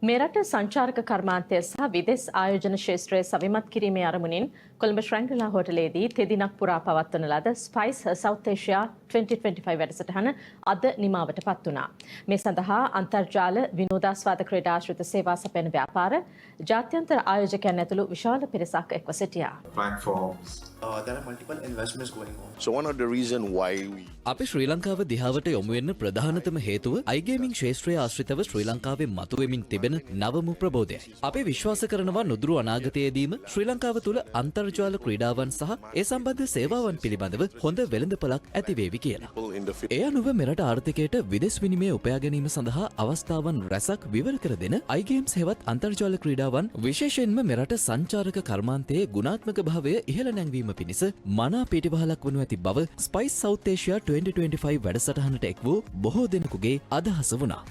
මෙරට සංචාරක කර්මාන්තය සහ විදෙස් ආයෝජන ක්ෂේත්‍රය සවිමත් කිරීමේ අරමුණින් කොළඹ ශ්‍රැංගලා හෝටලයේදී තෙදිනක් පුරා පවත්වන ලද ස්පයිස් සවුත් ඒෂියා 2025 වැඩසටහන අද නිමාවට පත් වුණා. මේ සඳහා අන්තර්ජාල විනෝදාස්වාද ක්‍රීඩාශ්‍රිත සේවා සපයන ව්‍යාපාර ජාත්‍යන්තර ආයෝජකයන් ඇතුළු විශාල පිරිසක් එක්ව සිටියා. There are multiple investments going on. So one of the reason why අපි ශ්‍රී ලංකාව දිහාවට යොමු වෙන්න ප්‍රධානතම හේතුව iGaming ක්ෂේත්‍රය ආශ්‍රිතව ශ්‍රී ලංකාවේ මතුවෙමින් තිබෙන නවම ප්‍රබෝධයයි. අපි විශ්වාස කරනවා නුදුරු අනාගතයේදීම ශ්‍රී ලංකාව තුළ අන්තර්ජාල ක්‍රීඩාවන් සහ ඒ සම්බන්ධ සේවාවන් පිළිබඳව හොඳ වෙළඳපළක් ඇතිවේවි කියලා. ඒ අනුව මෙරට ආර්ථිකයට විදෙස් විනිමය උපයා ගැනීම සඳහා අවස්ථාවන් රැසක් විවර කර දෙන iGames හෙවත් අන්තර්ජාල ක්‍රීඩාවන් විශේෂයෙන්ම මෙරට සංචාරක කර්මාන්තයේ ගුණාත්මක භාවය ඉහළ නැංවීම පිණිස මනා පිටිවහලක් වනු ඇති බව ස්පයිස් සවුත් ඒෂියා 2025 වැඩසටහනට එක් වූ බොහෝ දෙනෙකුගේ අදහස වුණා.